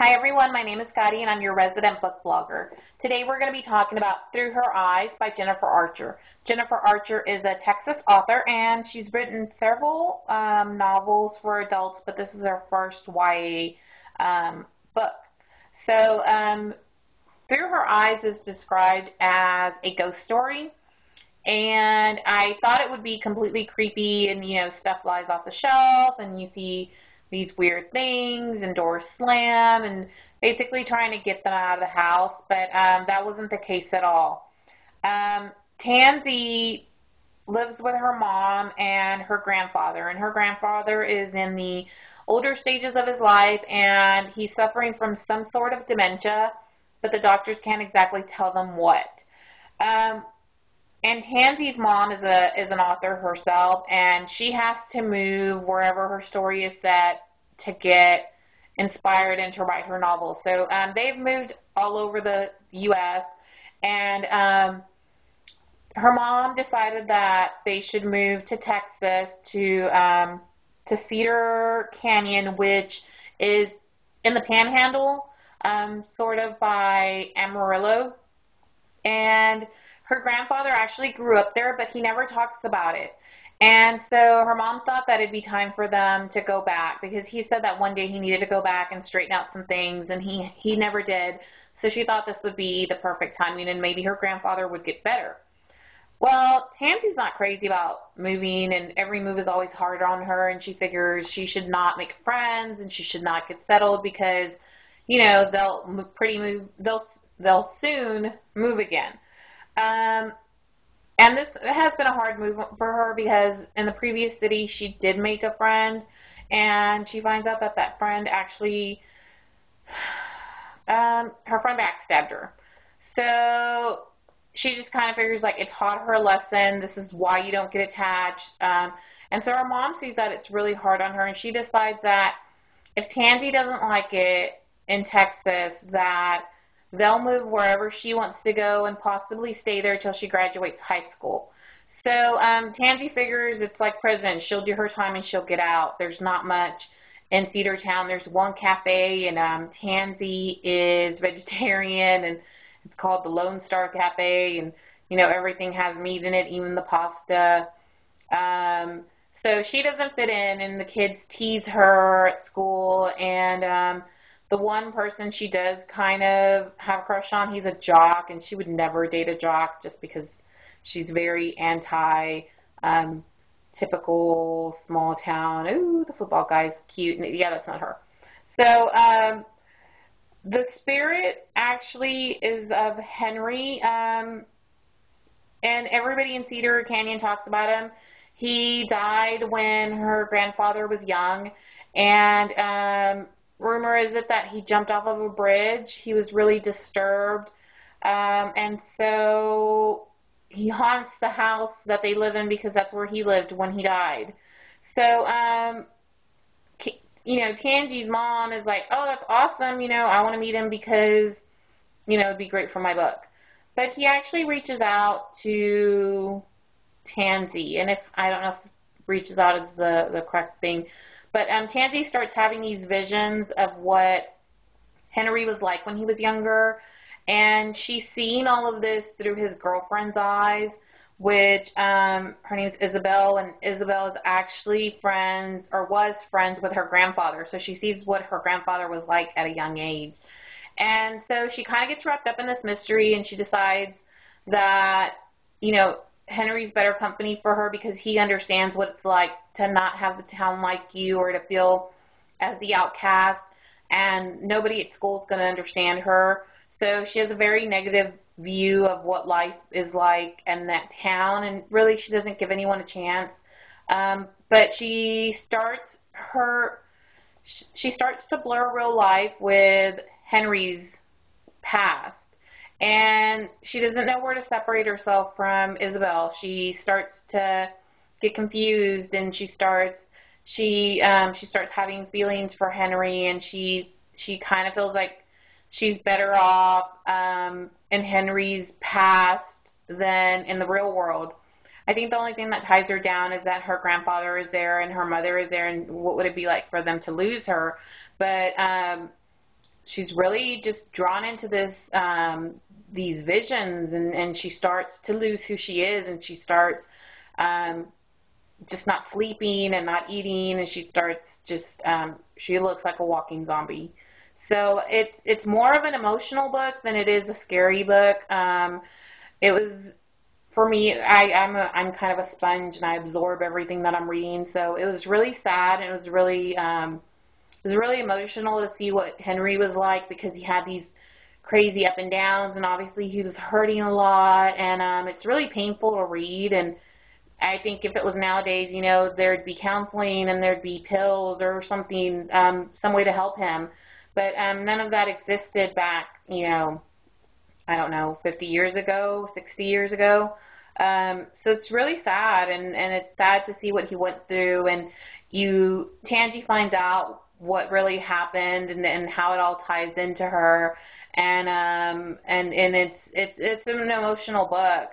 Hi everyone, my name is Scotty and I'm your resident book blogger. Today we're going to be talking about Through Her Eyes by Jennifer Archer. Jennifer Archer is a Texas author and she's written several novels for adults, but this is her first YA book. So Through Her Eyes is described as a ghost story, and I thought it would be completely creepy and, stuff flies off the shelf and you see these weird things and doors slam and basically trying to get them out of the house, but that wasn't the case at all. Tansy lives with her mom and her grandfather is in the older stages of his life and he's suffering from some sort of dementia, but the doctors can't exactly tell them what. And Tansy's mom is an author herself, and she has to move wherever her story is set to get inspired and to write her novels. So they've moved all over the U.S., and her mom decided that they should move to Texas to Cedar Canyon, which is in the Panhandle, sort of by Amarillo, and her grandfather actually grew up there, but he never talks about it. And so her mom thought that it'd be time for them to go back because he said that one day he needed to go back and straighten out some things, and he never did. So she thought this would be the perfect timing and maybe her grandfather would get better. Well, Tansy's not crazy about moving, and every move is always hard on her, and she figures she should not make friends and she should not get settled because, they'll soon move again. And this has been a hard move for her because in the previous city she did make a friend, and she finds out that that friend actually, her friend backstabbed her. So she just kind of figures like it taught her a lesson. This is why you don't get attached. And so her mom sees that it's really hard on her, and she decides that if Tansy doesn't like it in Texas, that they'll move wherever she wants to go and possibly stay there till she graduates high school. So Tansy figures it's like prison. She'll do her time and she'll get out. There's not much in Cedartown. There's one cafe, and Tansy is vegetarian, and it's called the Lone Star Cafe, and everything has meat in it, even the pasta. So she doesn't fit in, and the kids tease her at school, and the one person she does kind of have a crush on, he's a jock, and she would never date a jock just because she's very anti typical small town. Ooh, the football guy's cute. Yeah, that's not her. So the spirit actually is of Henry, and everybody in Cedar Canyon talks about him. He died when her grandfather was young, and rumor is it that he jumped off of a bridge. He was really disturbed, and so he haunts the house that they live in because that's where he lived when he died. So, Tangi's mom is like, oh, that's awesome. I want to meet him because, it'd be great for my book. But he actually reaches out to Tansy, and I don't know if reaches out is the correct thing, but Tansy starts having these visions of what Henry was like when he was younger, and she's seeing all of this through his girlfriend's eyes, which her name's Isabel, and Isabel is actually friends, or was friends with her grandfather, so she sees what her grandfather was like at a young age. And so she kind of gets wrapped up in this mystery, and she decides that, Henry's better company for her because he understands what it's like to not have the town like you or to feel as the outcast, and nobody at school is going to understand her. So she has a very negative view of what life is like in that town, and really she doesn't give anyone a chance. But she starts to blur real life with Henry's past. And she doesn't know where to separate herself from Isabel. She starts to get confused, and she starts having feelings for Henry, and she kind of feels like she's better off in Henry's past than in the real world. I think the only thing that ties her down is that her grandfather is there and her mother is there, and what would it be like for them to lose her? But she's really just drawn into these visions, and she starts to lose who she is, and she starts um, just not sleeping and not eating, and she starts just she looks like a walking zombie. So it's more of an emotional book than it is a scary book. It was for me. I'm kind of a sponge, and I absorb everything that I'm reading. So it was really sad, and it was really emotional to see what Henry was like, because he had these crazy up and downs, and obviously he was hurting a lot, and it's really painful to read. And I think if it was nowadays, there'd be counseling and there'd be pills or something, some way to help him. But none of that existed back, I don't know, 50 years ago, 60 years ago. So it's really sad, and it's sad to see what he went through. And Tangi finds out what really happened, and how it all ties into her. And it's an emotional book.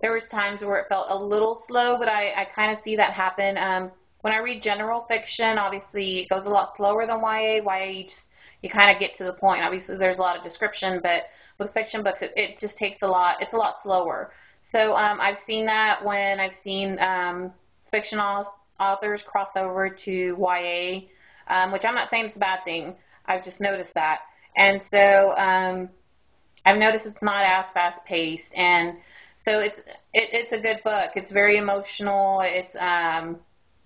There was times where it felt a little slow, but I kind of see that happen. When I read general fiction, obviously it goes a lot slower than YA. YA, you kind of get to the point. Obviously, there's a lot of description, but with fiction books, it just takes a lot. It's a lot slower. So I've seen that when I've seen fiction authors cross over to YA, which I'm not saying it's a bad thing. I've just noticed that. And so I've noticed it's not as fast paced, and so it's a good book. It's very emotional. It's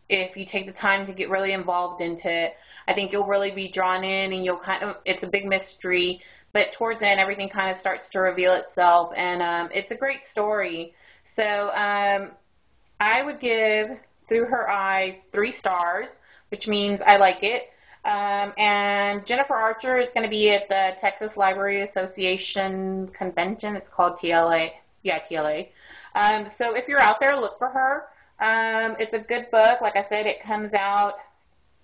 if you take the time to get really involved into it, I think you'll really be drawn in, and it's a big mystery, but towards the end, everything kind of starts to reveal itself, and it's a great story. So I would give Through Her Eyes 3 stars, which means I like it. And Jennifer Archer is going to be at the Texas Library Association convention. It's called TLA. Yeah, TLA. So if you're out there, look for her. It's a good book. Like I said, it comes out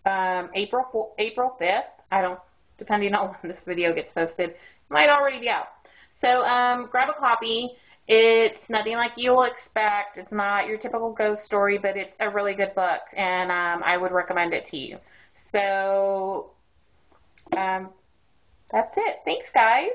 April 5th. I don't, depending on when this video gets posted, it might already be out. So grab a copy. It's nothing like you'll expect. It's not your typical ghost story, but it's a really good book, and I would recommend it to you. So that's it. Thanks, guys.